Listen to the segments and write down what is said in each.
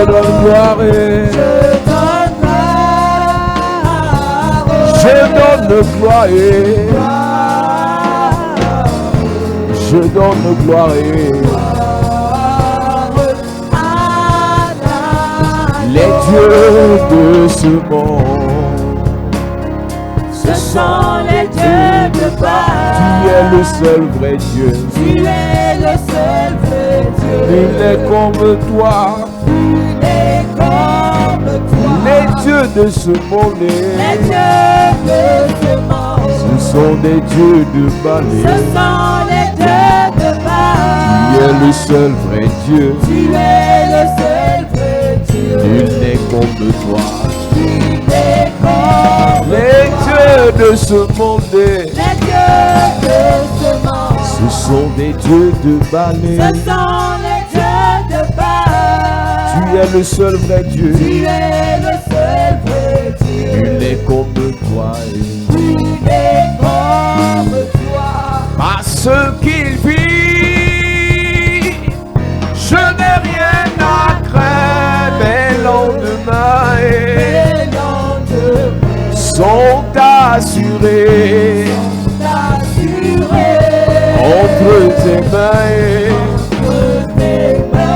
donne gloire. Je donne gloire. Je donne gloire. Les dieux de ce monde, ce sont les dieux de Baal. Tu es le seul vrai Dieu. Tu es le seul vrai Dieu. Il est comme toi. Il est comme toi. Les dieux de ce monde, Les dieux de ce monde, ce sont des dieux de Baal. ce sont les dieux de Baal. Tu es le seul vrai Dieu. Tu es le seul vrai Dieu. Nul n'est comme toi. Il est comme Les dieux de ce monde, les dieux de ce monde, ce sont des dieux de Baal. ce sont les dieux de Baal. Tu es le seul vrai Dieu. Tu es le seul vrai Dieu. Nul n'est comme toi. Il est comme toi. Parce qu'il vit, je n'ai rien à craindre. Les lendemains Les lendemains sont assurés t'assurer entre tes mains. de tes mains.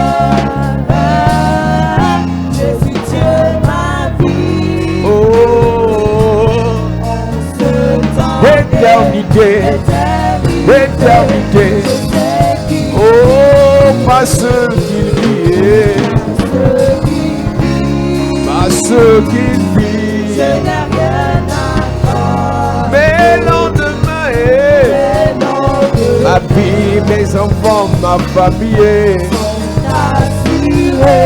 Jésus, tu es ma vie. Oh, En ce temps éternité, éternité. je sais qu'il Oh, parce qu'il vit, parce qu'il vit. je n'ai rien à craindre. Mes lendemains, Les lendemains ma vie, mes enfants, ma famille, t'assurer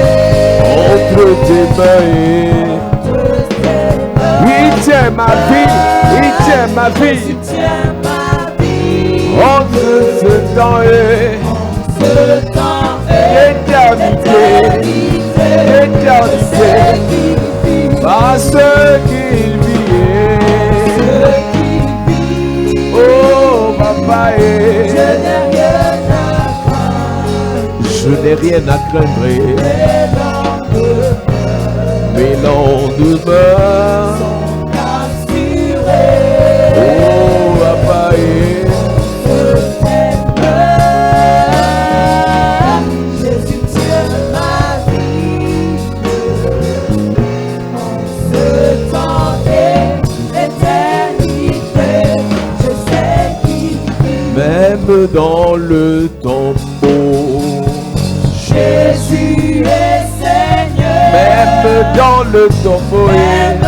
entre tes mains. de tes mains. Il tient ma vie, il tient ma vie, Tu tiens ma vie. entre ce temps et Ce temps l'éternité, l'éternité, parce qu'il vit. Oh, papa, je n'ai rien à craindre. Mes lendemains, oh, papa, même dans le tombeau, Jésus est Seigneur. même dans le tombeau, Même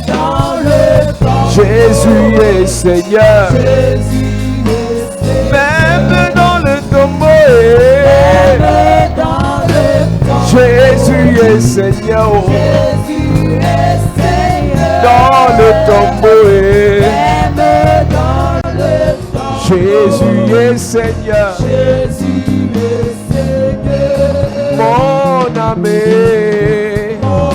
dans le temps, Jésus est Seigneur, Jésus est Seigneur. même dans le tombeau, Même dans le temps, Jésus est Seigneur, Jésus est Seigneur. dans le tombeau, Même dans le temps, Jésus est Seigneur, Jésus est Seigneur. mon ami, Mon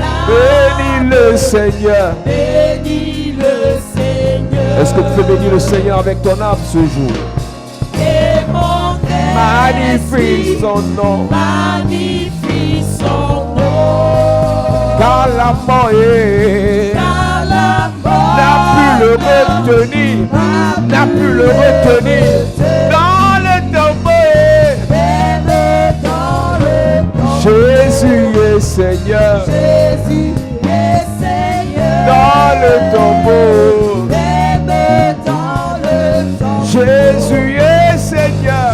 âme bénis le Seigneur. bénit le Seigneur. Est-ce que tu peux bénir le Seigneur avec ton âme ce jour? Et mon Magnifie son nom, magnifie son nom. car la mort Car la mort n'a pu le retenir, n'a pu le retenir dans le tombeau. Même dans le temps, Jésus est Seigneur, Jésus est Seigneur. dans le tombeau. Même dans le temps, Jésus est Seigneur.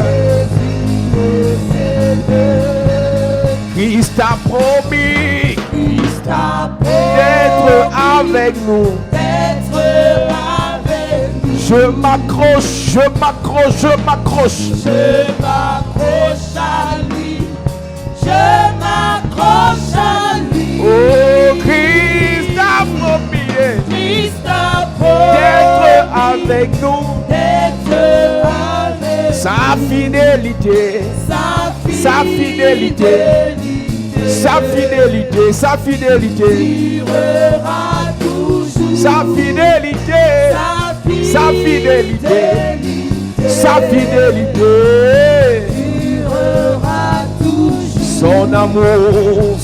Christ a promis Christ a d'être avec nous. d'être avec nous. Je m'accroche, je m'accroche, je m'accroche. Je m'accroche à lui. Je m'accroche à lui. Oh, Christ a promis Christ a d'être promis avec nous. d'être avec Sa fidélité, sa fidélité, sa fidélité, sa fidélité, durera toujours. sa fidélité, sa fidélité, sa fidélité, durera toujours. Son amour,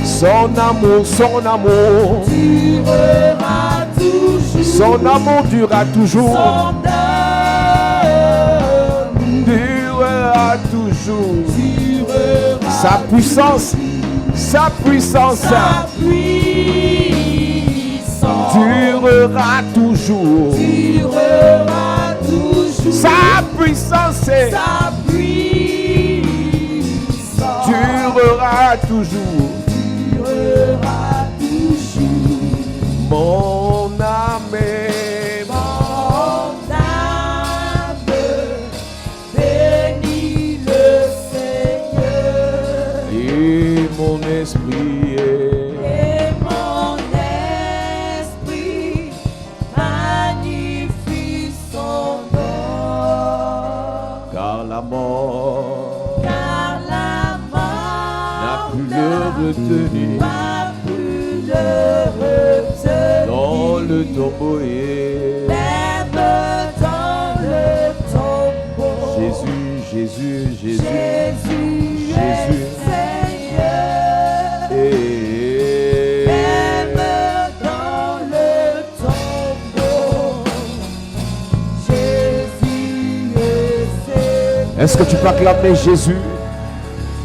son amour, son amour, durera toujours. son amour durera toujours, Son durera toujours. durera Sa puissance, sa puissance sa puissance. durera toujours. Durera toujours. Sa puissance Sa puissance. durera toujours. Durera toujours. Mon âme, Mon âme bénit le Seigneur. et mon esprit Et mon esprit magnifie son nom. car la mort Car la n'a mort pu le retenir n'a pu le retenir. dans le tombeau et Même dans le tombeau. Jésus, Jésus, Jésus, Jésus est Jésus. Seigneur. et Même dans le tombeau. Jésus est Seigneur. est-ce que tu peux acclamer Jésus?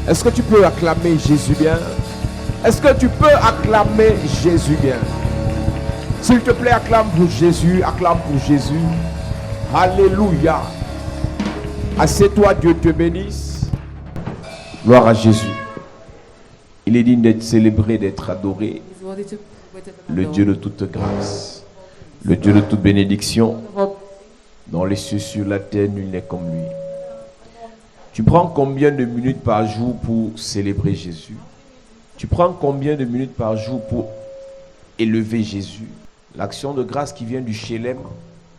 Est-ce que tu peux acclamer Jésus bien? Est-ce que tu peux acclamer Jésus bien? S'il te plaît, acclame pour Jésus, acclame pour Jésus. Alléluia. Assieds-toi, Dieu te bénisse. Gloire à Jésus. Il est digne d'être célébré, d'être adoré. Le Dieu de toute grâce, le Dieu de toute bénédiction. Dans les cieux, sur la terre, nul n'est comme lui. Tu prends combien de minutes par jour pour célébrer Jésus? Tu prends combien de minutes par jour pour élever Jésus? L'action de grâce qui vient du Shalem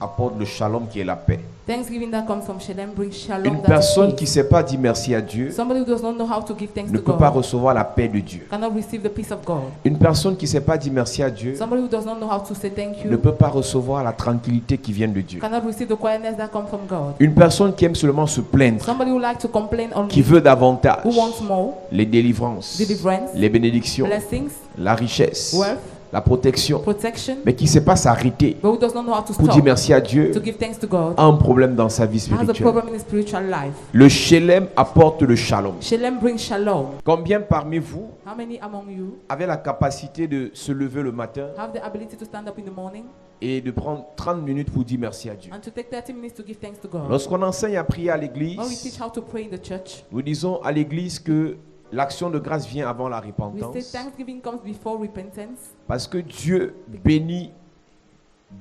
apporte le shalom qui est la paix. Thanksgiving that comes from Shalem brings shalom. Une that is personne peace. qui ne sait pas dire merci à Dieu Somebody who does not know how to give thanks ne to peut God pas recevoir la paix de Dieu. cannot receive the peace of God. Une personne qui ne sait pas dire merci à Dieu Somebody who does not know how to say thank ne you peut pas recevoir la tranquillité qui vient de Dieu. cannot receive the quietness that comes from God. Une personne qui aime seulement se plaindre, Somebody who likes to complain qui only, veut davantage, who wants more, les délivrances, deliverance, les bénédictions, blessings, la richesse, wealth, la protection, protection, mais qui ne sait pas s'arrêter but who does not know how to pour dire stop merci à Dieu, to give thanks to God, a un problème dans sa vie has a spirituelle. problem in his spiritual life. Le Shalem apporte le shalom. Shalem brings shalom. Combien parmi vous How many among you avez la capacité de se lever le matin have the ability to stand up in the morning et de prendre 30 minutes pour dire merci à Dieu? and to take 30 minutes to give thanks to God? Lorsqu'on enseigne à prier à When we l'église, teach how to pray in the church, nous disons à l'église que l'action de grâce vient avant la we say repentance. thanksgiving comes before repentance Parce que Dieu bénit,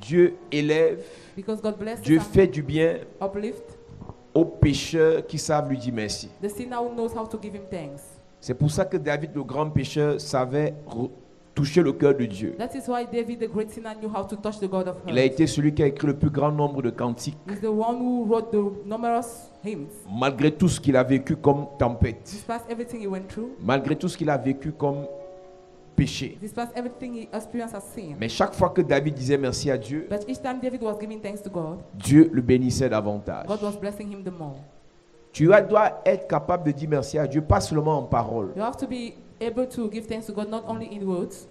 Dieu élève, because God blesses Dieu and fait du bien uplift aux pécheurs qui savent lui dire merci. the sinner who knows how to give him thanks. C'est pour ça que David, le grand pécheur, savait toucher le cœur de Dieu. That is why David, the great sinner, knew how to touch the God of Il a heaven. été celui qui a écrit le plus grand nombre de cantiques, He's the one who wrote the numerous hymns. malgré tout ce qu'il a vécu comme tempête, Despite everything he went through, malgré tout ce qu'il a vécu comme péché. despite everything he experienced as sin. Mais chaque fois que David disait merci à Dieu, But each time David was giving thanks to God, Dieu le bénissait davantage. God was blessing him the more. Dois être capable de dire merci à Dieu, pas seulement en parole. You have to be able to give thanks to God not only in words.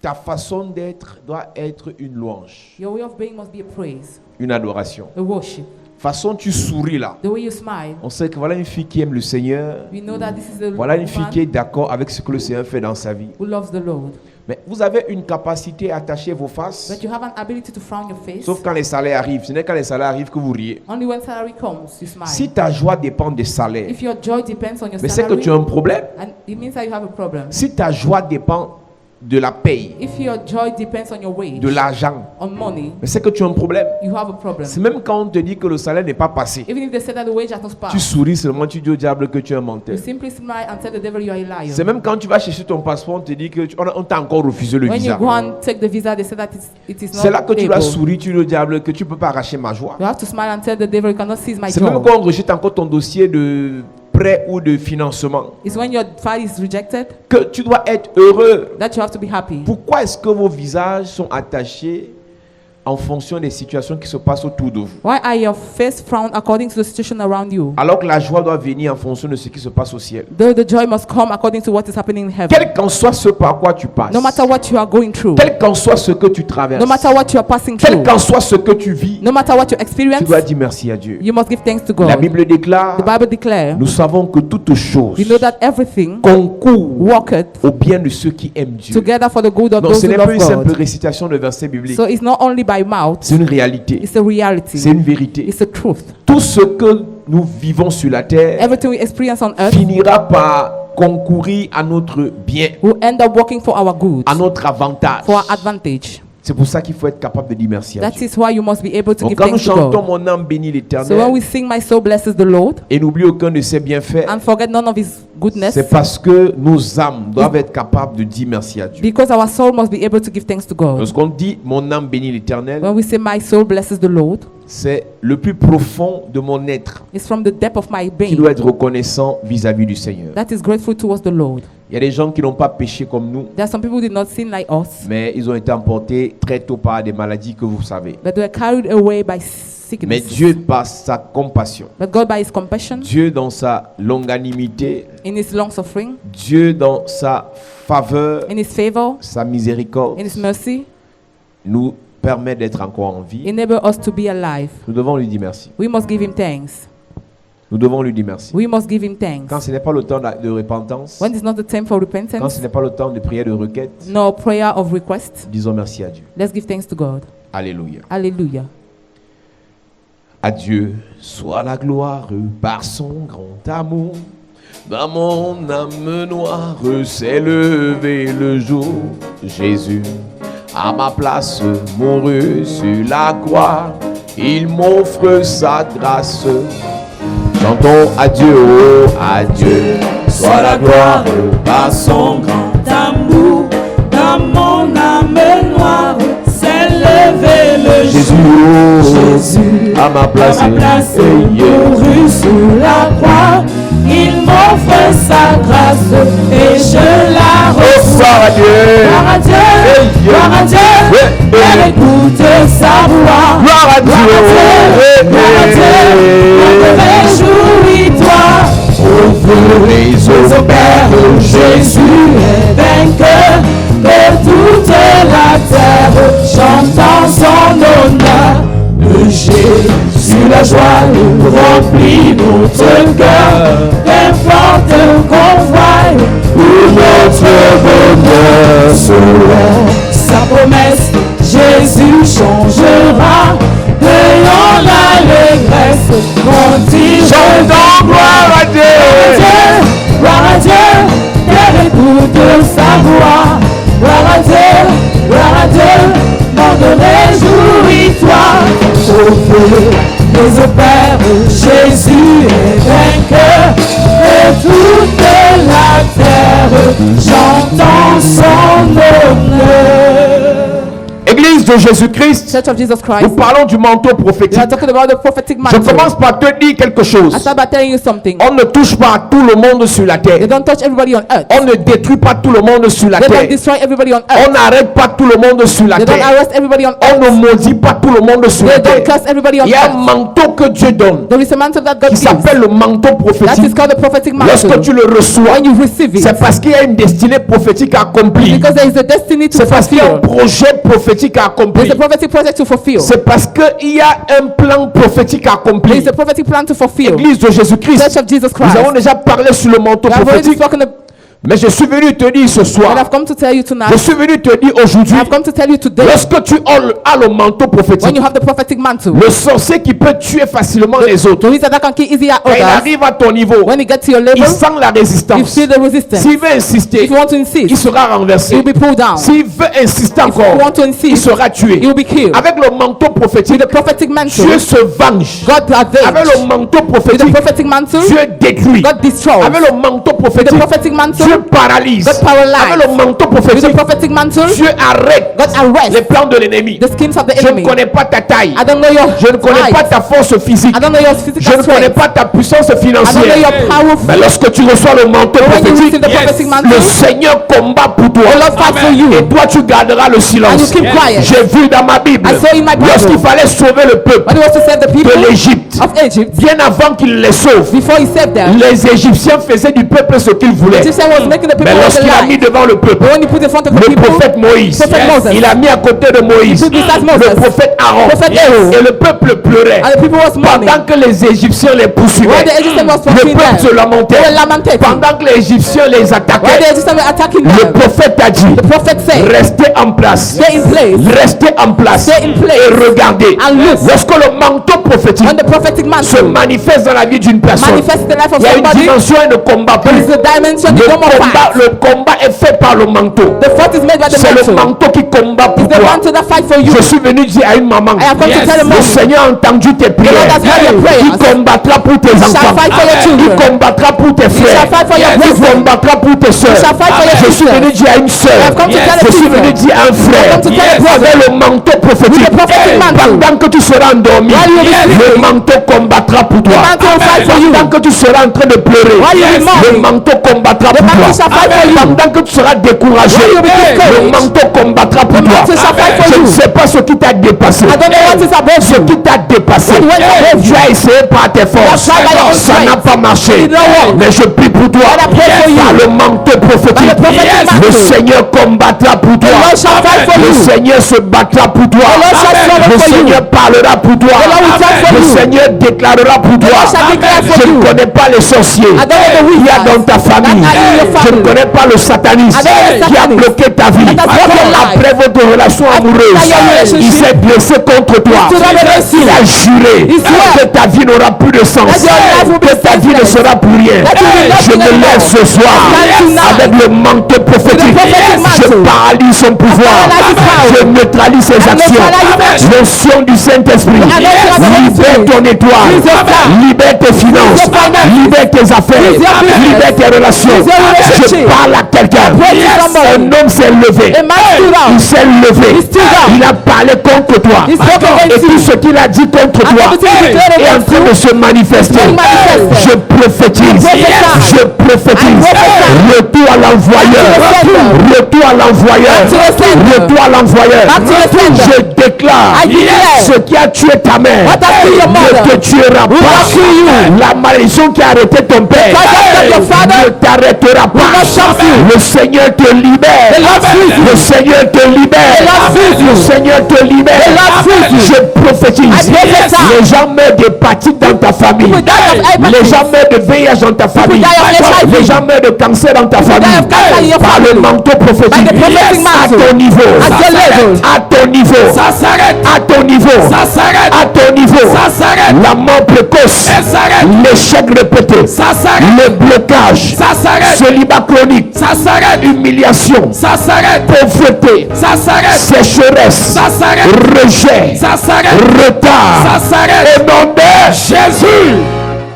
Ta façon d'être doit être une louange, Your way of being must be a praise, une adoration. a worship. Façon tu souris là. The way you smile. On sait que voilà une fille qui aime le Seigneur. We know that this is a Voilà une fille qui est woman d'accord avec ce que le Seigneur fait dans sa vie. who loves the Lord. Mais vous avez une capacité à attacher vos faces, But you have an ability to frown your face. sauf quand les salaires arrivent. Ce n'est quand les salaires arrivent que vous riez. Only when salary comes, you smile. Si ta joie dépend des salaires, If your joy depends on your mais c'est que salary, tu as un problème. and it means that you have a problem. Si ta joie dépend de la paye, If your joy depends on your wage, de l'argent, on money, mais c'est que tu as un problème. you have a problem. C'est même quand on te dit que le salaire n'est pas passé. Even if they say that the wage has not Tu passed, souris seulement, tu dis au diable que tu es un menteur. you simply smile and tell the devil you are a liar. C'est même quand tu vas chercher ton passeport, on te dit que on t'a encore refusé le When you visa. go and take the visa, they say that it is C'est là not que tu dois able. sourire, tu dis au diable que tu ne peux pas arracher ma joie. You have to smile and tell the devil you cannot seize my C'est même joy. quand on rejette encore ton dossier de prêt ou de financement It's when your file is rejected que tu dois être heureux. that you have to be happy. Pourquoi est-ce que vos visages sont attachés en fonction des situations qui se passent autour de vous? Why are your face frowned according to the situation around you? Alors que la joie doit venir en fonction de ce qui se passe au ciel. Though the joy must come according to what is happening in heaven. Quel qu'en soit ce par quoi tu passes, No matter what you are going through, quel qu'en soit ce que tu traverses, no matter what you are passing quel through, qu'en soit ce que tu vis, no matter what you tu experience, dois dire merci à Dieu. you must give thanks to La God. Bible déclare, The Bible declares, nous savons que toutes choses we know that everything concourent worketh au bien de ceux qui aiment Dieu. together for the good of Donc those ce who n'est pas love une simple God. récitation de versets bibliques. So it's not only by mouth, C'est une réalité. it's a reality. C'est une vérité. It's a truth. Tout ce que nous vivons sur la terre Everything we experience on earth finira par concourir à notre bien, will end up working for our good, à notre avantage. for our advantage. C'est pour ça qu'il faut être capable de dire merci à That Dieu. is why you must be able to Donc give quand nous thanks to chantons God. Mon âme bénit So when l'Éternel we sing My soul blesses the Lord et n'oublie aucun de ses bienfaits, and forget none of His goodness, c'est parce que nos âmes doivent être capables de dire merci à Dieu. because our soul must be able to give thanks to God. Lorsqu'on dit Mon âme bénit l'Éternel, When we say My soul blesses the Lord, c'est le plus profond de mon être it's from the depth of my qui being doit être reconnaissant vis-à-vis du Seigneur. that is grateful towards the Lord. Il y a des gens qui n'ont pas péché comme nous, There are some people who did not sin like us, mais ils ont été emportés très tôt par des maladies que vous savez. but they were carried away by Mais sickness. Dieu, par sa compassion, But God, by His compassion, Dieu dans sa longanimité, in His long suffering, Dieu dans sa faveur, in His favor, sa miséricorde, in His mercy, nous permet d'être encore en vie. enable us to be alive. Nous devons lui dire merci. We must give Him thanks. Nous devons lui dire merci. We must give Him Quand thanks. ce n'est pas le temps de repentance, When it's not the time for quand repentance, ce n'est pas le temps de prière de requête, no prayer of request, disons merci à Dieu. let's give thanks to God. Alléluia. Hallelujah. À Dieu soit la gloire par son grand amour. Dans mon âme noire s'est levé le jour. Jésus, à ma place, mourut sur la croix. Il m'offre sa grâce. Chantons à Dieu, oh, à Dieu soit la gloire par son grand D'amour, dans mon âme noire, s'est levé le Jésus, oh, Jésus, à ma place, mourut sur la croix. Il m'offre sa grâce et je la reçois. gloire à Dieu, Gloire à Dieu, gloire à Dieu, elle écoute sa voix. gloire à Dieu, Gloire à Dieu, réjouis-toi. ouvre les Au Père, Jésus est vainqueur de toute la terre, chantant son honneur. De Jésus la joie remplit notre cœur, qu'importe qu'on voie où notre bonheur sera. Sa promesse, Jésus changera, ayant l'allégresse, continue. chantons gloire à Dieu. Gloire à Dieu, terre écoute sa voix. Gloire à Dieu, monde réjouis-toi. Au feu des Père, Jésus est vainqueur de toute la terre, chantant son honneur. Église de Jésus-Christ, Church of Jesus nous Christ, parlons du manteau we prophétique. are talking about the prophetic Je mantle. commence par te dire quelque chose. I start by telling you something. On ne touche pas à tout le monde sur la They terre. don't touch everybody on earth. On ne détruit pas tout le monde sur la They don't terre. destroy everybody on earth. On n'arrête pas tout le monde sur la They don't terre. arrest everybody on On earth. ne maudit pas tout le monde sur They la don't terre. curse everybody on Il y a un earth. manteau que Dieu donne There is a mantle that God qui gives. s'appelle le manteau That is prophétique. called the prophetic Lorsque mantle. tu le reçois, When you receive it, c'est parce qu'il y a une destinée prophétique à accomplir. because there is a destiny to C'est parce qu'il y a un fulfill. projet prophétique à There is accomplir. a prophetic project to fulfill. C'est parce qu'il y a un plan prophétique à There accomplir. is a prophetic plan to fulfill. Église de Jésus-Christ, Church of Jesus nous avons Christ. déjà parlé sur le manteau We have already prophétique, spoken about, mais je suis venu te dire ce but soir, I've come to tell you je tonight. suis venu te dire aujourd'hui, I've come to tell you today. lorsque tu as le manteau When prophétique, you have the prophetic mantle, le sorcier qui peut tuer facilement les the autres, wizard that can kill easier quand il others, arrive à ton niveau, when he gets to your il level, sent la you résistance. feel the resistance. S'il veut insister, If you want to il insist, sera he renversé. will be pulled down. S'il veut insister If you encore, want to il insist, sera tué. he will be killed. Avec le manteau prophétique, With the prophetic mantle, Dieu se venge. God Avec avenge. le manteau With the prophétique, prophetic mantle, Dieu détruit. God destroys. Avec le manteau With the prophétique, prophetic mantle, Dieu paralyse. God paralyzed. Avec le manteau With the prophétique, prophetic mantle, Dieu arrête God arrests les plans de l'ennemi. the schemes of the Je ne enemy. connais pas ta taille. I don't know your Je ne connais height. pas ta force physique. I don't know your Je physical ne connais strength. pas ta puissance I don't know financière. your power. Mais lorsque tu reçois le manteau When you receive prophétique, the prophetic mantle, le Seigneur combat pour toi. the Lord fights for you. Et toi, tu garderas le And silence. you keep quiet. J'ai vu dans ma Bible, I saw in my Bible. lorsqu'il fallait sauver le peuple When he was to save the people de l'Égypte, of Egypt, bien avant qu'il les sauve, before he saved them, les Égyptiens faisaient du peuple ce qu'ils voulaient. Egyptian was making the people Mais walk lorsqu'il a mis alive. devant le peuple But when he put in front of the le people, prophète Moïse, Prophet Moses, il a mis à côté de Moïse He put beside Moses, le prophète Aaron, Prophet Aaron, et le peuple pleurait and the people was mourning. pendant que les Égyptiens les poursuivaient. While the Egyptians was Le pursuing peuple se them, lamentait they were lamenting. pendant que les Égyptiens les While the attaquaient. Egyptians were attacking Le them, prophète a dit, the prophet said, restez en place, stay in place restez en place Stay in place. et regardez. and look. Lorsque le manteau prophétique When the prophetic se mantle manifeste dans la vie d'une personne, manifests the life of il y a une somebody, dimension et ne combat there plus. is a dimension you don't fight. Le combat est fait par le manteau. The fight is made by the C'est le mantle. manteau qui combat pour It's the toi. mantle that fight for you. Je suis venu dire à une maman, I have come to tell a le mom, Seigneur a entendu tes prières. Lord has heard your prayers. Il combattra pour tes shall enfants. fight for your Il children. combattra pour tes frères. shall fight for your Il brethren. combattra pour tes soeurs. shall fight for your Je suis sisters. venu dire à une soeur. I have come to tell a Je suis sister. venu dire à un frère. I have come to tell a brother. Avec le manteau prophétique. With the prophetic mantle. Pendant que tu seras endormi, While you will be le sleeping. manteau combattra pour toi. The mantle will fight for you. Pendant que tu seras en train de pleurer, While you will be le mourning. manteau combattra The pour mantle toi. shall fight for you. Pendant que tu seras découragé, While you will be le discouraged. manteau combattra pour The toi. mantle shall fight for Je you. ne sais pas ce qui t'a dépassé. I don't know what is above Ce you. qui t'a dépassé. What went above Tu you. as essayé par tes forces. You have tried by your own Ça n'a strength. pas marché. It didn't work. Mais je prie pour toi. I pray for you. Par le manteau prophétique. By the prophetic Le mantle. Seigneur combattra pour toi. Lord shall fight for Le you. Seigneur se battra pour toi. Lord shall struggle Le for you. Seigneur parlera pour toi. Lord will talk for Le you. Seigneur déclarera pour toi. Lord shall declare for Je ne you. connais pas les sorciers I don't know the qu'il y a wizards dans ta famille. that are in your Je ne family. connais pas le sataniste I don't know the qui a satanist bloqué ta vie. that has blocked your life. Après votre relation amoureuse, your relationship, il s'est blessé contre toi. stood up against you. Il a juré He swore que ta vie n'aura plus de sens, that your life will be que ta vie ne senseless, sera plus rien. that you will not Je be me anymore. lève ce soir Stand tonight avec le manteau prophétique. prophetic Je mantle. paralyse son pouvoir. paralyze his power. Je neutralise ses actions. neutralise his L'onction du Saint-Esprit. anointing of the Holy Libère Spirit. ton étoile. Release your fire. Libère tes finances. your finances. Libère tes affaires. Release your business. Libère tes relations. Release your Je relationship. parle à quelqu'un. pray to somebody. Un homme s'est levé. A man stood up. Il s'est levé. He stood up. Il a parlé contre toi. He spoke Et against tout you. ce qu'il a dit contre And toi everything he declared est en against train de se manifester. Being manifested. Je prophétise. prophesy. Je prophétise. I prophesy. Retour à l'envoyeur. Back to the sender. Retour à l'envoyeur. Back to the sender. Retour à l'envoyeur. Back to the sender. Je déclare I declare. ce qui a tué ta mère What has killed your mother ne te tuera will pas. not kill you. La malédiction qui a arrêté ton père What has killed your father ne t'arrêtera pas. not stop you. Le Seigneur te libère. The Lord frees you. Le Seigneur te libère. The Lord frees you. Le Seigneur te libère. The Lord frees you. Je prophétise. I prophesy. Les gens meurent d'hépatite dans ta famille. People die of hepatitis. Les gens meurent de VIH dans ta famille. die of HIV. Les gens meurent de cancer dans ta famille. die of cancer in your Par le family. manteau prophétique. By the prophetic À mantle. ton niveau. At your level. À ton niveau. Ça s'arrête. À ton niveau. Ça s'arrête. À ton niveau. Ça s'arrête. La mort précoce. Elle s'arrête. L'échec répété. Ça s'arrête. Le blocage. Ça s'arrête. Célibat chronique. Ça s'arrête. Humiliation. Ça s'arrête. Pauvreté. Ça s'arrête. Sécheresse. Ça s'arrête. Rejet. Ça s'arrête. Retard. Ça s'arrête. Au nom de Jésus.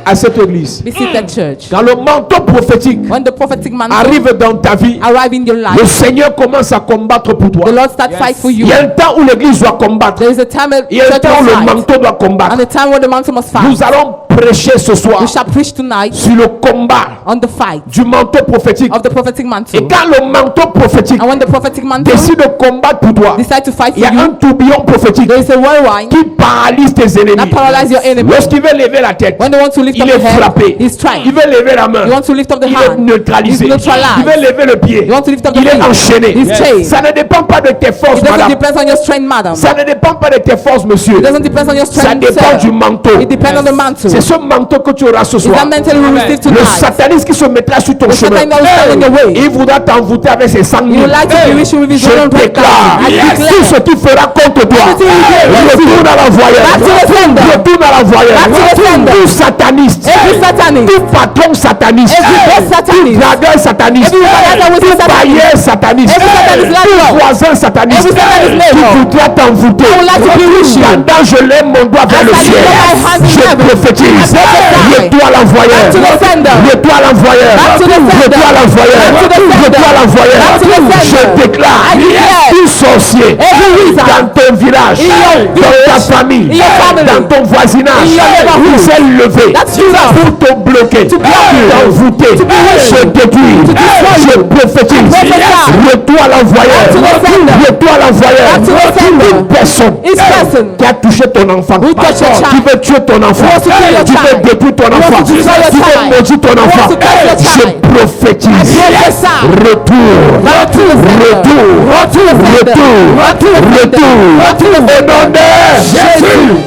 à cette église. Be seated, church. Quand le manteau prophétique When the prophetic mantle arrive dans ta vie, arrive in your le life, Seigneur commence à combattre pour toi. the Lord start fight for you. Il y a un temps où l'église doit combattre. There is a time Il y a un church temps où must le fight, manteau doit combattre. and a time where the mantle must fight. Nous allons prêcher ce soir We shall preach tonight sur le combat on the fight du manteau prophétique. of the prophetic mantle. Et quand le manteau prophétique And when the prophetic mantle décide de combattre pour toi, decide to fight il for y a un you, tourbillon prophétique there is a whirlwind qui paralyse tes ennemis. that paralyze your enemy. Lorsqu'il veut lever la tête, When they want to lift il up est the head, frappé. he's trying. Il veut lever la main, You want to lift up the il est hand, neutralisé. he's neutralized. Il veut lever le pied, You want to lift up the il est feet, enchaîné. he's chained. Ça ne dépend pas de tes forces, It doesn't madame. depend on your strength, madam. Ça ne dépend pas de tes forces, monsieur. It doesn't depend on your Ça strength, dépend du sir. manteau. It depends on the mantle. C'est ce manteau que tu auras ce Is soir. that mantle you will receive Le tonight? sataniste qui se mettra sur ton The chemin. Satan that will stand in your way. Il voudra t'envoûter avec ses sangs. You would like to be rich with his Je own déclare, I declare. tout ce qui fera contre toi, Everything you do, retourne à l'envoyeur. Back to the sender. Retourne à l'envoyeur. Back to the sender. Tout sataniste, Every satanist, tout patron sataniste, every boss tout satanist, dragueur sataniste, every organizer with tout satanist, bailleur sataniste, every satanist tout landlord, voisin sataniste, every satanist qui neighbor, voudra t'envoûter. I would like to be rich. Pendant je lève mon doigt vers As le I ciel, lift up my hands in je heaven, prophétise. l'église. Retour à l'envoyeur. Back to the sender. Retour à l'envoyeur. Back to the sender. Retour à l'envoyeur. Back to the sender. Retour à l'envoyeur. Back to the sender. Je déclare I declare. tout sorcier Every wizard. dans ton village, In your dans ta famille, In your family. dans ton voisinage, In your neighborhood. il s'est levé That's Jesus. pour te bloquer, To block you. t'envoûter, To bewitch je you. détruis, To destroy je you. prophétise. Prophesy. Retour à l'envoyeur. Back to the sender. Retour à l'envoyeur. Back to the sender. Une personne Each person qui a touché ton enfant, who touched your qui child, veut tuer ton enfant, wants to kill your qui veut child, détruire ton wants enfant, to destroy your qui veut child, maudire ton wants enfant, to curse your je child. prophétise. Prophesy. Retour. Back to the sender. Retour. Back to the sender. Back to the sender. Retour. Back to the Au sender. nom de Jésus.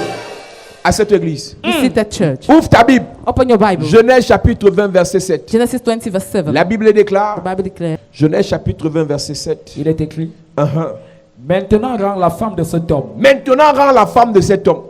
À cette église. You see that church. Ouvre ta Bible. Open your Bible. Genèse chapitre 20 verset 7. Genesis 20 verse 7. La Bible déclare. The Bible declares. Genèse chapitre 20 verset 7. Il est écrit, Uh-huh. maintenant rends la femme de cet homme. Maintenant rends la femme de cet homme.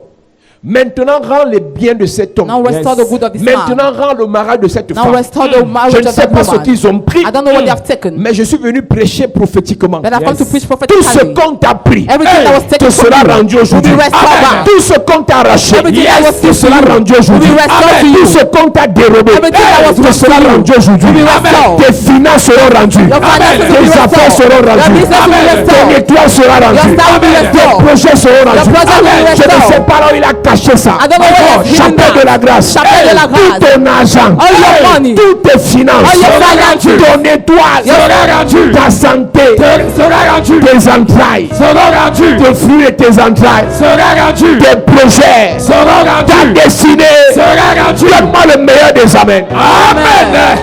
Maintenant rends les biens de cet homme. Now restore the good of this man. Maintenant rends le mariage de cette Now femme. restore the Je marriage ne of sais that pas ce woman. qu'ils ont pris, I don't know what they have taken. mais je suis venu prêcher prophétiquement. But I've come to preach Tout ce prophetically. qu'on t'a pris Everything that was te taken from sera you rendu will aujourd'hui. be restored back. Tout ce qu'on t'a arraché Everything that was te sera taken rendu aujourd'hui. will be restored to you. Tout ce qu'on t'a dérobé Everything that was te sera taken rendu aujourd'hui. will be restored. Tes finances seront rendues. Your finances will be Tes affaires restored. seront Your rendues. business will be Ton restored. étoile sera rendue. Your star will be Tes restored. projets seront Your rendus. project will be Je ne restored. sais pas là où il a caché ça. I don't know where he has hidden Chapelle de that. la grâce. Chapelle de la grâce. Tout ton argent. All your money. Toutes tes finances. All your finances. Ton étoile. Ta santé. Tes entrailles. Tes fruits et tes entrailles. Tes projets. Ta destinée. Donne-moi le meilleur des amens. Amen.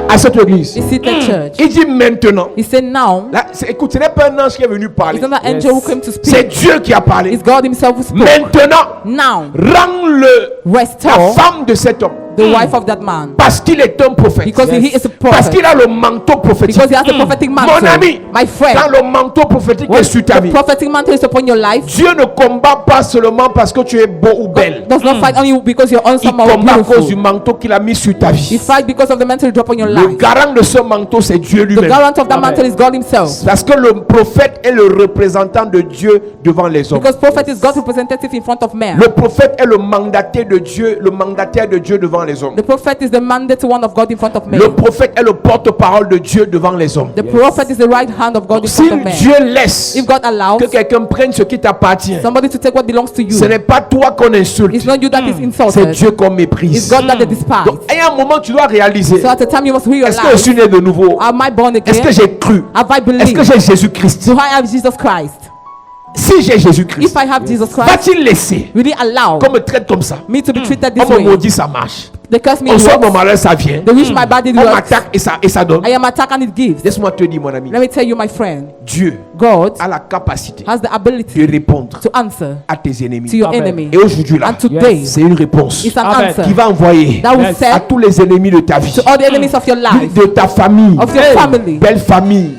À cette église. You see that church. Il dit maintenant. He said now. Là, écoute, ce n'est pas un ange qui est venu parler. It's not an angel who came to C'est speak. Dieu qui a parlé. It's God himself who spoke. Maintenant, Now, rends-le la restore femme de cet homme. the wife of that man. Parce qu'il est un prophète. Because he is a Parce prophet. qu'il a le manteau prophétique. Because he has a prophetic Mon mantle. ami, My friend. quand le manteau prophétique When est sur ta the vie, prophetic mantle is upon your life, Dieu ne combat pas seulement parce que tu es beau ou belle. does not fight on you because you're Il handsome or combat à cause du beautiful. manteau qu'il a mis sur ta He vie. fight because of the mantle he drop on your Le life. garant de ce manteau, c'est Dieu The lui-même. garant of that mantle is God himself. Parce que le prophète est le représentant de Dieu devant les hommes. Because prophet is God's representative in front of men. Le prophète est le mandataire de Dieu, devant les hommes. The prophet is the mandate one of God in front of men. Le prophète est le porte-parole de Dieu devant les hommes. The prophet is the right hand of God in Si front of men. Dieu laisse If God allows que quelqu'un prenne ce qui t'appartient, somebody to take what belongs to you, ce n'est pas toi qu'on insulte, it's not you that is c'est insulted. Dieu qu'on It's méprise. God that they despise. Donc, il y a un moment tu dois réaliser, So at the time you must est-ce que je realize, suis né de nouveau? am I born Est-ce que again? j'ai cru? Have I Est-ce que believed? j'ai Jésus-Christ? Do I have Jesus Christ? Si j'ai If Jésus-Christ, I have Jesus Christ, va-t-il laisser will he allow qu'on me traite comme ça? me to be treated this On me way? maudit, ça marche. They curse me, On it sort mon works. malheur, ça vient. They wish my body On works. m'attaque et ça donne. I am attacked and it gives. Laisse-moi te dire, mon ami, Let me tell you, my friend, Dieu God a la capacité has the ability de répondre to answer à tes ennemis. to your Amen. enemy. Et aujourd'hui, là, And today, c'est une réponse it's an Amen. answer qui va envoyer that will Yes. à send tous les ennemis de ta vie, to all the enemies of your life, de ta famille, of your family, belle famille,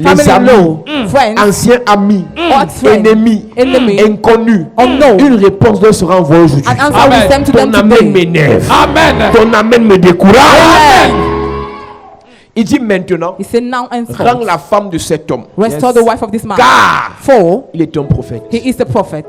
les family amis, law, friends, anciens amis, ex-friends, ennemis, enemy, inconnus. unknown. Une réponse doit sera envoyée aujourd'hui. An answer Amen. will send to them Ton amen today. m'énerve. Amen. Ton amen me décourage. Amen. Il dit maintenant, He said, now and rends forth, la femme de cet homme, restore Yes. the wife of this man. car For il est un prophète. he is the prophet.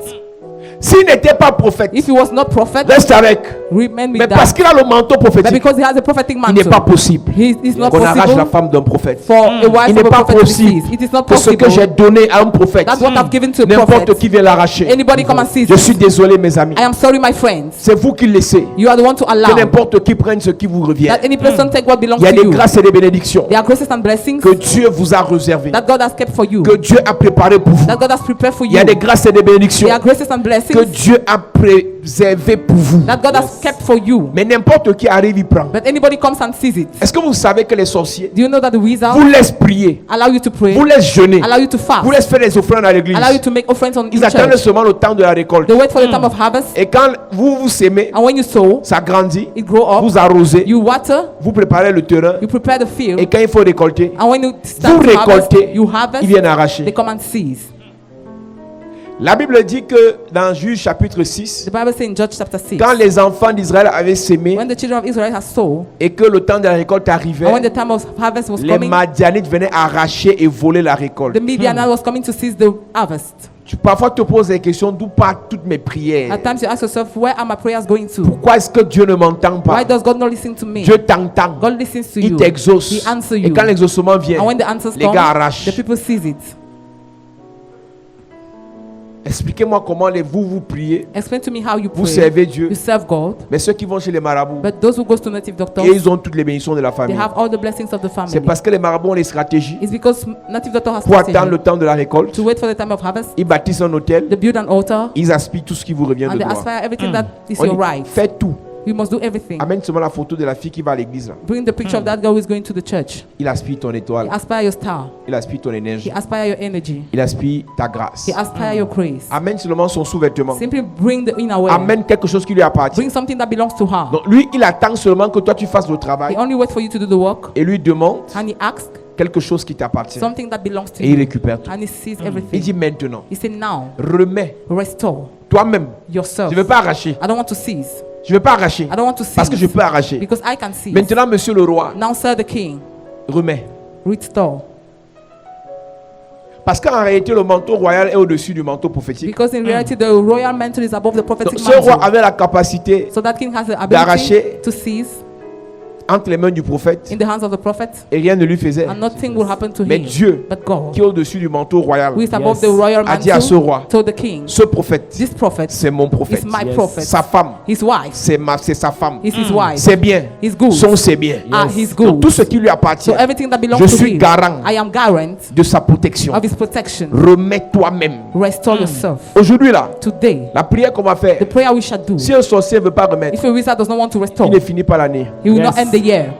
S'il n'était pas prophète, If he was not prophet, reste avec. remain Mais with parce that. qu'il a le manteau But prophétique, because he has a prophetic il n'est pas mantle, possible it's not qu'on arrache la possible femme d'un prophète. for a Il wife n'est of a pas prophet to be possible seized. It is not que ce que possible. j'ai donné à un prophète, That's what I've given to a n'importe prophet. qui vient l'arracher. Anybody come and seize Je it. suis désolé, mes amis. I am sorry, my friends. C'est vous qui laissez You are the one to que allow n'importe qui prenne ce qui vous revient. that any person take what belongs Il y a to des you. grâces et des bénédictions There are graces and blessings que Dieu vous a réservées, that God has kept for you, que Dieu a préparées pour vous. that God has prepared for Il y you. a des grâces et des bénédictions There are graces and que blessings Dieu a préservées pour vous. that God has kept for you. Mais n'importe qui arrive, il prend. But anybody comes and sees it. Est-ce que vous savez que les sorciers Do you know that the wizard vous laissent prier, allow you to pray, vous laissent jeûner, allow you to fast, vous laissent faire des offrandes à l'église? allow you to make offerings on in Ils attendent church? seulement le temps de la récolte. They wait for the time of harvest, Et quand vous sémez, and when you sow, ça grandit, it grow up. vous arrosez, You water, vous préparez le terrain. you prepare the field, Et quand il faut récolter, and when you vous start to harvest, récoltez, you harvest. ils viennent arracher. They come and seize. La Bible dit que dans Juge chapitre 6, The Bible says in Judges chapter 6, quand les enfants d'Israël avaient sémé when the children of Israel had sown, et que le temps de la récolte and when arrivait, the time of harvest was les coming, Madianites venaient arracher et voler la récolte. the Midianites was coming to seize the harvest. Tu parfois te poses des questions, d'où partent toutes mes prières? At times you ask yourself, where are my prayers going to? Pourquoi est-ce que Dieu ne m'entend pas? Why does God not listen to me? Dieu t'entend. God listens to Il you. t'exauce. He answers Et you. quand l'exaucement vient, And when the answers les come, gars arrachent. the people seize it. Expliquez-moi comment vous priez, Explain to me how you vous pray. servez Dieu. You serve God. Mais ceux qui vont chez les marabouts, But those who go to native doctors, et ils ont toutes les bénédictions de la they famille. have all the blessings of the C'est family. parce que les marabouts ont les stratégies It's because native doctor has pour attendre strategy le temps de la récolte. to wait for the time of harvest. Ils bâtissent un hôtel, They build an altar ils aspirent tout ce qui vous revient and de they droit. aspire everything that is On your dit, right. faites tout. You must do everything. Amène seulement la photo de la fille qui va à l'église. Là. Bring the picture of that girl who is going to the church. Il aspire ton étoile, He aspire your star. il aspire ton He énergie, aspire your energy. il aspire ta grâce. He aspire your grace. Amène seulement son sous-vêtement. Simply bring the inner wear. Amène quelque chose qui lui appartient. Bring something that belongs to her. Donc lui, il attend seulement que toi tu fasses le He travail only waits for you to do the work, et lui demande and he asks quelque chose qui t'appartient. something that belongs to Et il you, récupère tout. and he sees Il everything. dit maintenant, He said, now remets restore toi-même. yourself. Je ne veux pas arracher. I don't want to seize. Je ne veux pas arracher. I don't want to Parce que je seize peux arracher. because I can seize. Maintenant, monsieur le roi, Now, sir, the king, remets. restore. Parce qu'en réalité, le manteau royal est au-dessus du manteau prophétique. Because in reality, the royal mantle is above the prophetic Donc, ce roi mantle. avait la capacité So that king has the d'arracher ability to seize entre les mains du prophète in the hands of the prophet, et rien ne lui faisait. and nothing will happen to Mais him. Dieu, But God, qui est au-dessus du manteau royal, who is above the royal a dit à ce roi, mantle, told the king, ce prophète, this prophet c'est mon prophète. is my Yes. prophet. Sa femme, His wife c'est sa femme. is his wife. C'est bien. He's good. C'est bien. He's Donc, good. tout ce qui lui appartient, So everything that belongs je to suis him, garant I am guarant de sa protection. of his protection. Remets toi-même. Restore yourself. Aujourd'hui là, Today, la prière qu'on va faire, the prayer we shall do, si un sorcier ne veut pas remettre, if a wizard does not want to restore, il ne finit pas l'année. he will Yes. not end the year.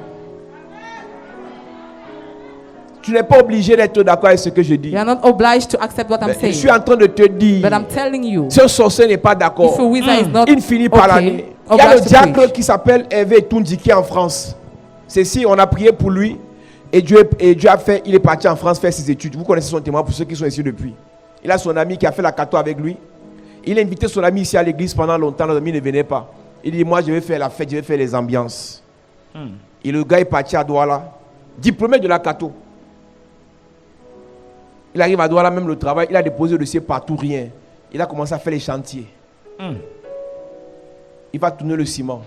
Tu n'es pas obligé d'être d'accord avec ce que je dis. You are not obliged to accept what I'm Mais je suis saying. en train de te dire, But I'm telling you, si un sorcier n'est pas d'accord, if a wizard is not il ne finit pas l'année. okay, Il y a le obliged to diacre preach. qui s'appelle Hervé Tundi qui est en France. C'est si on a prié pour lui et Dieu a fait, il est parti en France faire ses études. Vous connaissez son témoin pour ceux qui sont ici depuis. Il a son ami qui a fait la cateau avec lui. Il a invité son ami ici à l'église pendant longtemps. L'ami ne venait pas. Il dit, moi je vais faire la fête, je vais faire les ambiances. Et le gars est parti à Douala, diplômé de la cateau. Il arrive à Douala, même le travail, il a déposé le dossier partout, rien. Il a commencé à faire les chantiers. Il va tourner le ciment.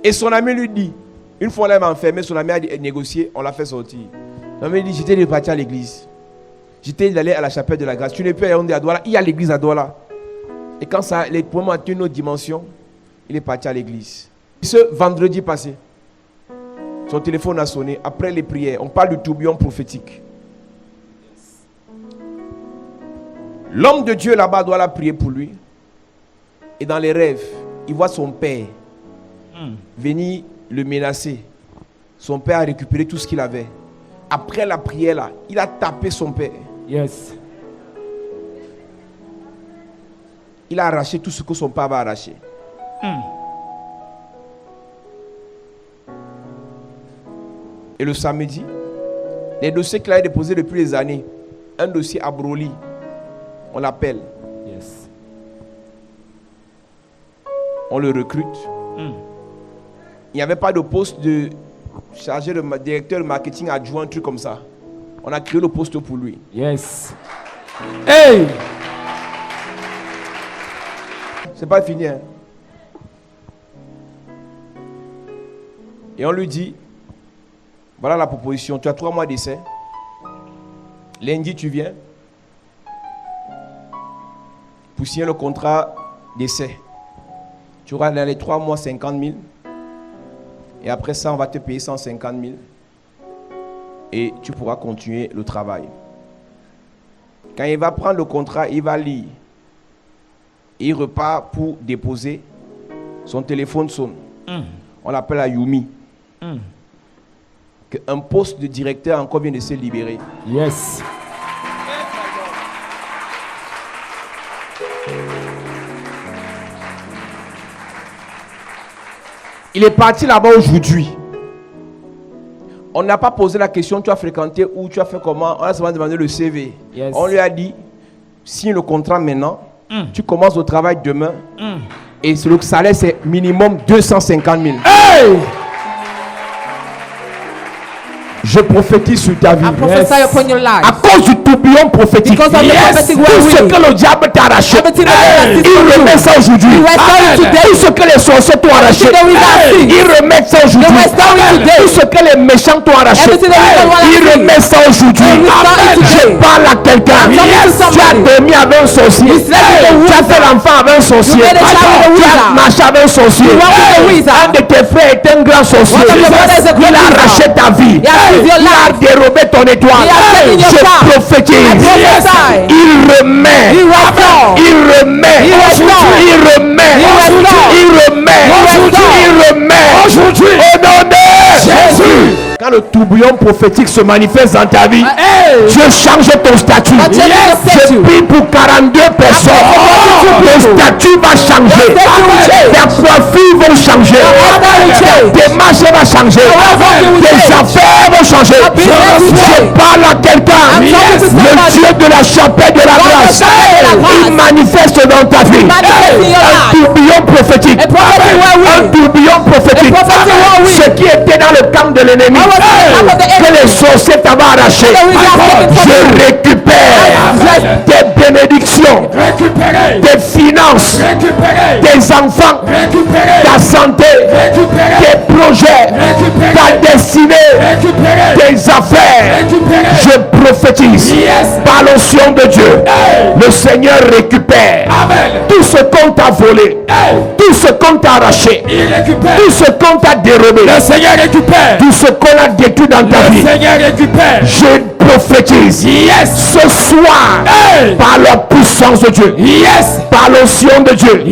Et son ami lui dit, une fois là, il m'a enfermé, son ami a négocié, on l'a fait sortir. Son ami lui dit, j'étais parti à l'église. J'étais d'aller à la chapelle de la grâce. Tu n'es plus à Yaoundé à Douala, il y a l'église à Douala. Et quand ça, les problèmes ont atteint une autre dimension, il est parti à l'église. Ce vendredi passé, son téléphone a sonné. Après les prières, on parle du tourbillon prophétique. L'homme de Dieu là-bas doit la prier pour lui. Et dans les rêves, il voit son père venir le menacer. Son père a récupéré tout ce qu'il avait. Après la prière là, il a tapé son père. Yes. Il a arraché tout ce que son père avait arraché. Et le samedi, les dossiers qu'il a déposés depuis des années, un dossier à Broly, on l'appelle, Yes. on le recrute. Il n'y avait pas de poste de chargé de directeur de marketing adjoint, un truc comme ça. On a créé le poste pour lui. Yes. Hey! C'est pas fini, hein. Et on lui dit, voilà la proposition, tu as 3 mois d'essai. Lundi, tu viens pour signer le contrat d'essai. Tu auras dans les 3 mois 50 000. Et après ça, on va te payer 150 000. Et tu pourras continuer le travail. Quand il va prendre le contrat, il va lire. Et il repart pour déposer. Son téléphone sonne. On l'appelle à Yumi. Un poste de directeur encore vient de se libérer. Yes. Il est parti là-bas aujourd'hui. On n'a pas posé la question, tu as fréquenté où, tu as fait comment. On a seulement demandé le CV. Yes. On lui a dit, signes le contrat maintenant, tu commences au travail demain, et le salaire c'est minimum 250 000. Hey! Je prophétise sur ta vie. I prophesy upon your life. À cause du tourbillon prophétique, Because of the prophetic tout ce word, que le diable t'a arraché, everything the devil has il taken remet ça aujourd'hui. He restore it today. Tout ce que les sorciers t'ont arraché, Everything the wizard sees. il remet ça aujourd'hui. They restore it today. Tout ce que les méchants t'ont arraché, Everything the wicked one has il seen. remet ça aujourd'hui. They restore it Je today. parle à quelqu'un. I'm talking to Tu as somebody. dormi avec un sorcier. You slept with a Tu as fait l'enfant avec un sorcier. You made a child with a Tu as wizard. marché avec un sorcier. You walked with a wizard. Un de tes frères est un grand sorcier. One of your brothers is a Il great a wizard. arraché ta vie. He has seized your Il a life. dérobé ton étoile. He has taken your Je child. prophétise. I prophesy. Il remet. He restore. Il remet. He restore. Il remet. He restore. Il remet. He restore. Il remet. Aujourd'hui. Au nom de Jésus. Quand le tourbillon prophétique se manifeste dans ta vie, Dieu change ton statut. Je prie pour 42 personnes. Ton statut va changer. Ta coiffure va changer. Tes marches vont changer. Tes affaires vont changer. Je parle à quelqu'un. Le Dieu de la chapelle de la grâce, il manifeste dans ta vie un tourbillon prophétique. Un tourbillon prophétique. Ce qui était dans le camp de l'ennemi, que les sorciers t'avaient arraché, je récupère tes bénédictions, tes finances, tes enfants, ta santé, tes projets, ta destinée, tes affaires. Je prophétise par l'onction de Dieu. Le Seigneur récupère tout ce qu'on t'a volé, tout ce qu'on t'a arraché, tout ce qu'on t'a dérobé, Le Seigneur récupère. tout ce qu'on a détruit dans ta Le vie. Seigneur récupère. Je prophétise ce soir par la puissance de Dieu, par l'onction de Dieu,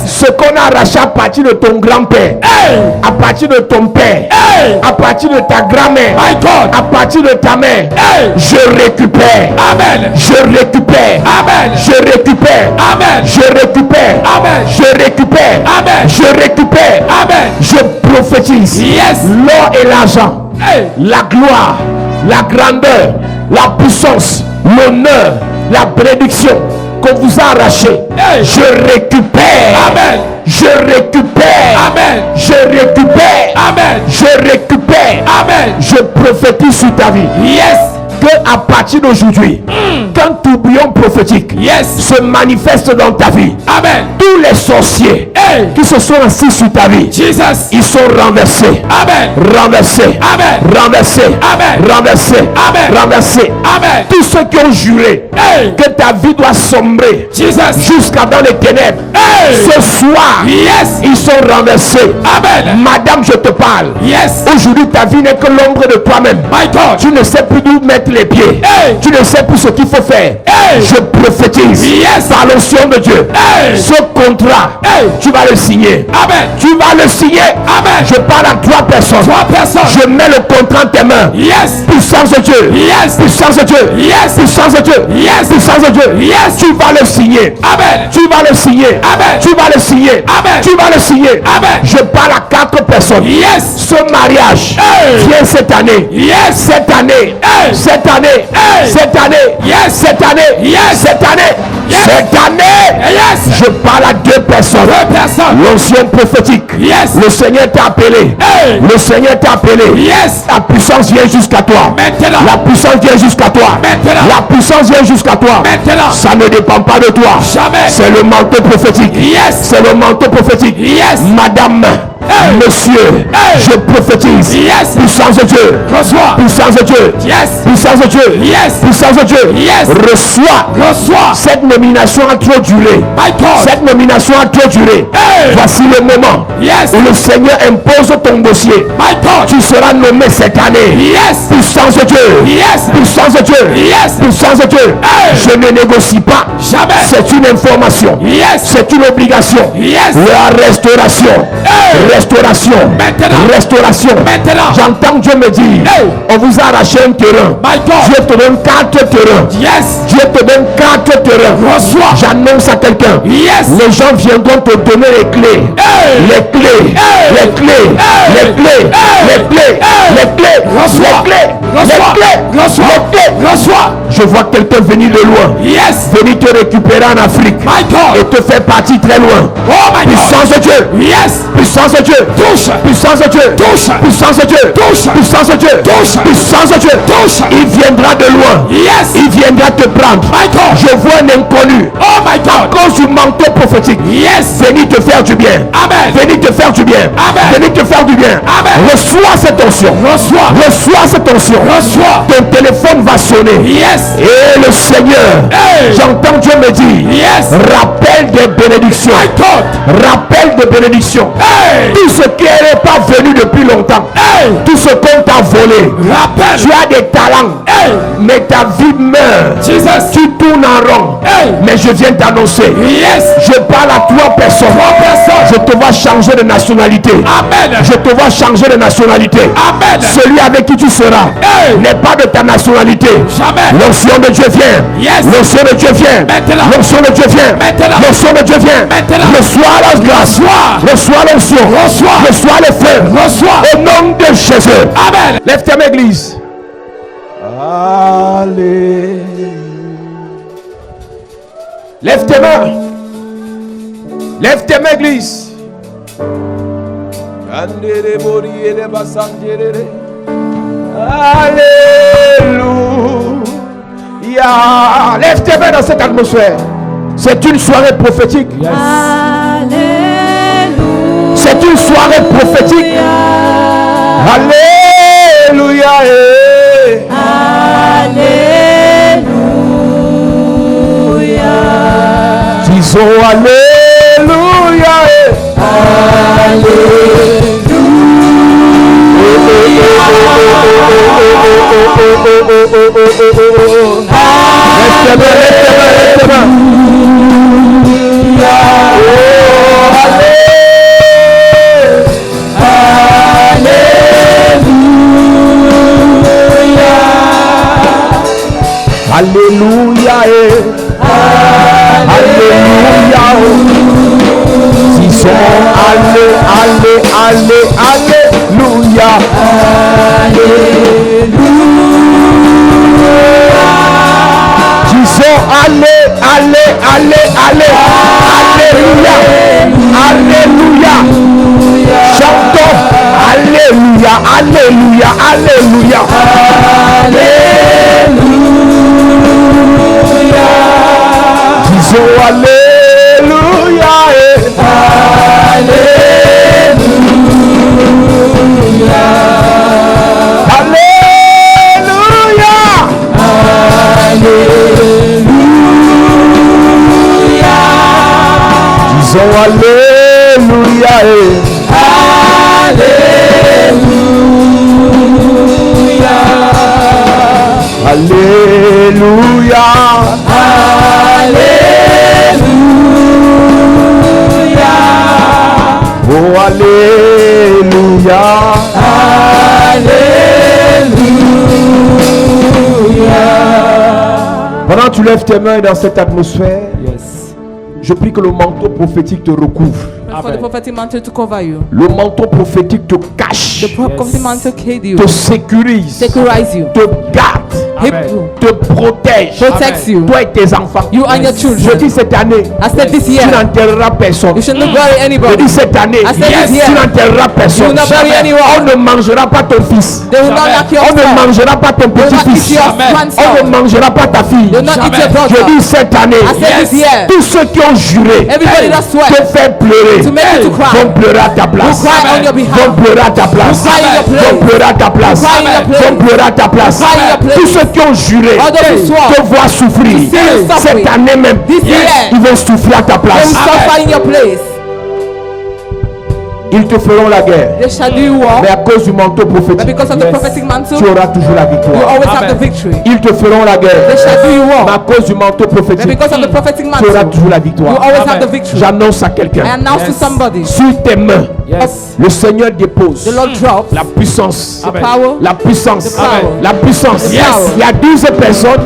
ce qu'on a arraché à partir de ton grand-père, à partir de ton père, à partir de ta grand-mère, My God. à partir de ta mère, je récupère. Amen. Je récupère. Amen. Je récupère. Amen. Je récupère. Amen. Je récupère. Amen. Je récupère. Amen. Je prophétise l'or et l'argent, la gloire, la grandeur, la puissance, l'honneur, la bénédiction qu'on vous a arraché. Je récupère. Amen. Je récupère. Amen. Je récupère. Amen. Je récupère. Amen. Je prophétise sur ta vie. Que à partir d'aujourd'hui, qu'un tourbillon prophétique se manifeste dans ta vie. Amen. Tous les sorciers qui se sont assis sur ta vie, Jesus. ils sont renversés. Amen. Renversés. Amen. Renversés. Amen. Renversés. Amen. Renversés. Amen. Tous ceux qui ont juré que ta vie doit sombrer Jesus. jusqu'à dans les ténèbres, ce soir, ils sont renversés. Amen. Madame, je te parle. Aujourd'hui, ta vie n'est que l'ombre de toi-même. My God. Tu ne sais plus d'où mettre les pieds. Tu ne sais plus ce qu'il faut faire. Je prophétise par l'onction de Dieu. Ce contrat, tu vas le signer. Amen. Tu vas le signer. Amen. Je parle à 3 personnes. 3 personnes. Je mets le contrat en tes mains. Puissance de Dieu. Puissance de Dieu. Puissance de Dieu. Puissance de Dieu. Tu vas le signer. Amen. Tu vas le signer. Amen. Tu vas le signer. Amen. Tu vas le signer. Amen. Je parle à 4 personnes. Ce mariage vient cette année. Cette année. Cette année. Cette année. Cette année. Cette année. Cette année. Je parle à 2 personnes. 2 personnes. L'ancien prophétique. Le Seigneur t'a appelé. Le Seigneur t'a appelé. La puissance vient jusqu'à toi. Maintenant. La puissance vient jusqu'à toi. Maintenant. La puissance vient jusqu'à toi. Maintenant. Ça ne dépend pas de toi. Jamais. C'est le manteau prophétique. C'est le manteau prophétique. Madame. Monsieur, je prophétise. Puissance de Dieu. Reçois. Puissance de Dieu. Puissance de Dieu. Puissance de Dieu. Reçois. Cette nomination a trop duré. My God. Cette nomination a trop duré. Voici le moment où le Seigneur impose ton dossier. My God. Tu seras nommé cette année. Puissance de Dieu. Puissance de Dieu. Puissance de Dieu. Je ne négocie pas. Jamais. C'est une information. C'est une obligation. La restauration. Restauration. Maintenant. Restauration. Maintenant. J'entends Dieu me dire, on vous a arraché un terrain. My God. Dieu te donne 4 terrains. Yes. Dieu Dieu te donne 4 terrains. Reçois. J'annonce à quelqu'un. Yes. Les gens viendront te donner les clés. Hey. Les clés. Hey. Les clés. Hey. Les clés. Hey. Les clés. Hey. Les clés. Reçois. Les clés. Reçois. Les clés. Reçois. Les clés. Reçois. Je vois quelqu'un venir de loin. Yes. Venir te récupérer en Afrique. My God. Et te faire partir très loin. Oh my God. Puissance de Dieu. Yes. Puissance de Dieu. Touche. Puissance de Dieu. Touche. Puissance de Dieu. Touche. Puissance de Dieu. Touche. Puissance de Dieu. Touche. Il viendra de loin. Yes. Il viendra te prendre. My God. Je vois un inconnu. Oh my À God. cause du manteau prophétique. Yes. Venir te faire du bien. Amen. Venir te faire du bien. Amen. Venir te faire du bien. Amen. Reçois cette onction. Reçois. Reçois cette onction. Reçois. Ton téléphone va sonner. Yes. Et le Seigneur, Hey. j'entends Dieu me dire, Yes. rappelle des bénédictions. My God. Rappelle des bénédictions. Hey. Tout ce qui n'est pas venu depuis longtemps. Hey. Tout ce qu'on t'a volé. Rappelle. Tu as des talents. Hey. Mais ta vie meurt. Jesus. Tu tournes en rond. Hey. Mais je viens t'annoncer. Yes. Je parle à 3 personnes. 3 personnes. Je te vois changer de nationalité. Amen. Je te vois changer de nationalité. Amen. Celui avec qui tu seras Hey. n'est pas de ta nationalité. Jamais. L'onction de Dieu vient. Yes. L'onction de Dieu vient. Maintenant. L'onction de Dieu vient. Maintenant. L'onction de Dieu vient. Maintenant. Reçois la grâce. Reçois. Reçois l'onction. Reçois. Reçois le feu. Reçois. Au nom de Jésus. Amen. Lève ta main, église. Allez. Lève tes mains. Lève tes mains, église. Alléluia. Lève tes mains dans cette atmosphère. C'est une soirée prophétique. Alléluia. C'est une soirée prophétique. Alléluia. Alléluia. Disons Alléluia. Alléluia. Alléluia. Disons Alléluia. Disons Alléluia. Alléluia. Chantons Alléluia. Alléluia. Alléluia. Disons Alléluia. Disons Alléluia. Alléluia. Oh Alléluia. Pendant que tu lèves tes mains dans cette atmosphère, je prie que le manteau prophétique te recouvre. For the prophetic mantle to cover you. Le manteau prophétique te cache, The prophetic mantle hid you. te sécurise, Securize you. te garde, Keep you. te protège. Protects you. Toi et tes enfants. You and your Je children. dis cette année, I said this tu year. n'enterreras personne. You should not bury Je anybody. dis cette année, I said this tu year. n'enterreras personne. You will not bury On anyone. ne mangera pas ton fils. They will not knock your On ne son. mangera pas ton They will not eat petit-fils. your Amen. On grandson. ne mangera pas ta fille. They will not eat your Je daughter. dis cette année, I said this year. tous ceux qui ont juré Everybody that te sweat faire pleurer to make you to cry. vont pleurer à ta place. Will cry on your behalf. Vont pleurer à ta place. Will cry in your place. Vont pleurer à ta place. Will cry in your place. Vont pleurer à ta place. Will cry in your place. Tous ceux qui ont juré All those who swore te voir souffrir to see you cette suffering. année même, This year. ils vont souffrir à ta They will place. suffer in your place. Ils te feront la guerre. They shall do you war. Mais à cause du manteau But prophétique, because of the prophetic mantle, tu auras toujours la you victoire. always have Amen. the victory. Ils te feront la They guerre. shall do you Mais war. à cause du manteau But prophétique, because of the prophetic tu auras mantle, toujours la you victoire. always have Amen. the victory. J'annonce à I quelqu'un, announce to somebody sur tes mains, Yes. Le Seigneur dépose The Lord drops la puissance. the Amen. power. La puissance. The power. La puissance. Yes. Il y a 12 personnes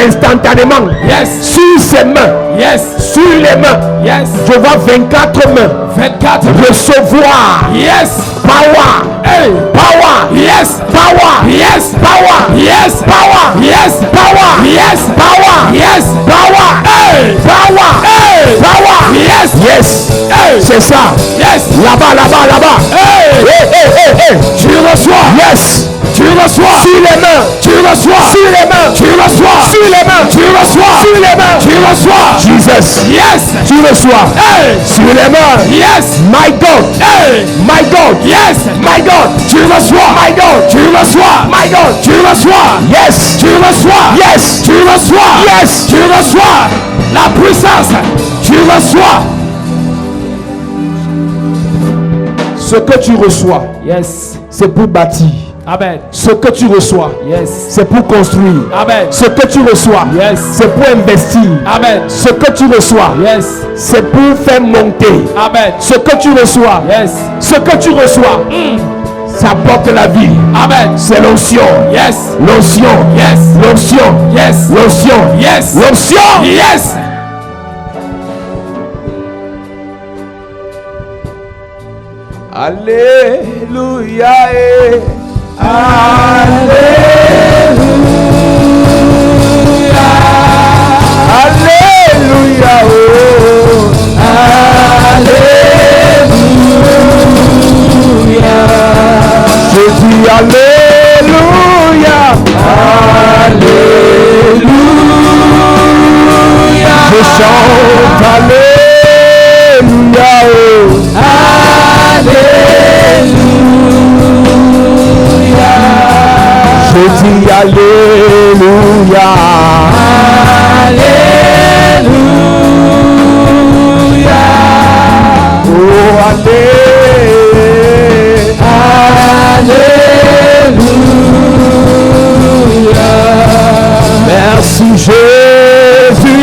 instantanément Yes. sur ses mains, Yes. sur les mains. Yes. Je vois 24 mains 24. recevoir Yes. power. Hey. Power. Yes. Power. Yes. Power. Yes. Power. Yes. Power. Yes. Power. Yes. Power. Hey. Power. Hey. Power. Yes. Yes. Hey. C'est ça. Yes. Là-bas, là-bas, là-bas. Hey. Tu reçois. Yes. Tu reçois. Sur les mains. Tu reçois. Sur les mains. Tu reçois. Sur les mains. Tu reçois. Sur les mains. Tu reçois. Jesus. Yes. Tu reçois. Hey. Sur les mains. Yes. My God. Hey. My God. Yes. My God. Tu reçois. My God. Tu reçois. My God. Tu reçois. Yes. Tu reçois. Yes. Tu reçois. Yes. Tu reçois. La puissance. Tu reçois. Ce que tu reçois, Yes. c'est pour bâtir. Amen. Ce que tu reçois, Yes. c'est pour construire. Amen. Ce que tu reçois, Yes. c'est pour investir. Amen. Ce que tu reçois, Yes. c'est pour faire monter. Amen. Ce que tu reçois, Yes. ce que tu reçois, ça porte la vie. Amen. C'est l'onction. Yes. L'onction. Yes. L'onction. Yes. L'onction. Yes. L'onction. Yes. Alléluia. Alléluia. Je dis Alléluia. Alléluia. Je chante Alléluia. Je dis Alléluia. Oh, merci Jésus.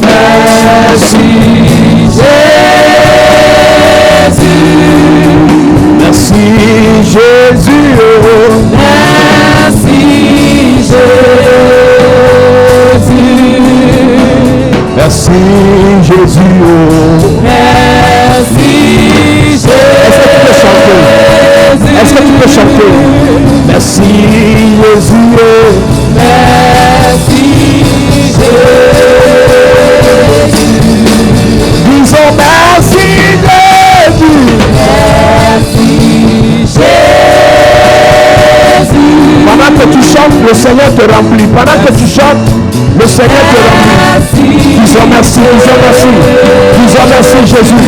Merci Jésus. Merci Jésus. Merci Jésus. Merci Jésus. Merci Jésus. Est-ce que tu peux chanter? Merci Jésus. Merci Jésus. Disons merci Jésus. Merci Jésus. Pendant que tu chantes, le Seigneur te remplit. Pendant que tu chantes, le Seigneur te remplit. Disons merci, disons merci. Disons merci Jésus.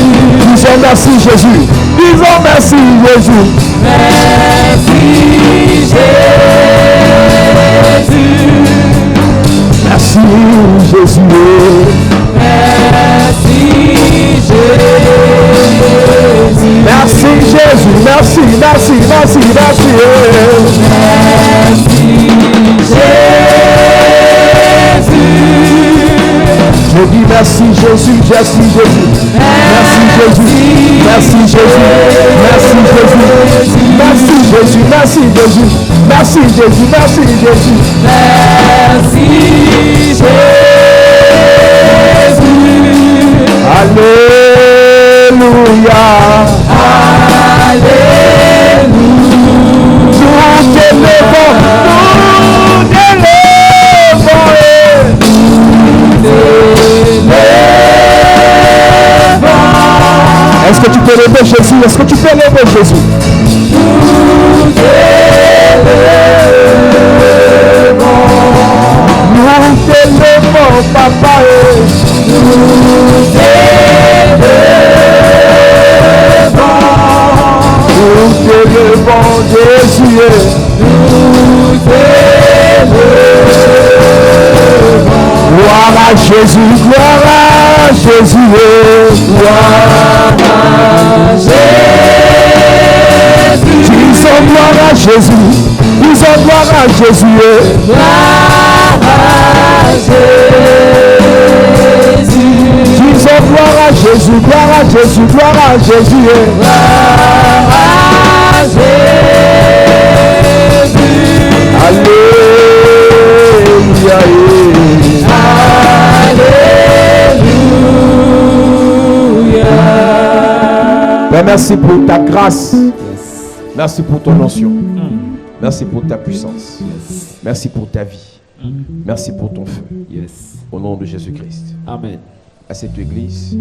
Disons merci Jésus. Disons merci Jésus. Merci Jésus. Merci Jésus. Merci Jésus. Merci Jésus. Merci, merci, merci, merci. Merci Jésus. Je dis merci Jésus, merci Jésus. Merci Jésus. Merci Jésus. Merci Jésus. Merci Jésus. Merci Jésus. Merci Jésus. Merci Jésus. Merci Jésus. Alléluia. Alléluia. Nous t'élevons. Nous t'élevons. Est-ce que tu peux lever Jésus? Est-ce que tu peux lever Jésus? Nous t'élevons, papa. Nous t'élevons, Jésus. Nous t'élevons. Gloire à Jésus, gloire à Jésus, gloire à Jésus. Disons gloire à Jésus, disons gloire à Jésus, gloire à Jésus. Disons gloire à Jésus. Jésus, gloire à Jésus, gloire à Jésus. Gloire à Jésus. Alléluia. Alléluia. Père, merci pour ta grâce. Merci pour ton onction. Merci pour ta puissance. Merci pour ta vie. Merci pour ton feu. Au nom de Jésus-Christ. Amen. À cette église.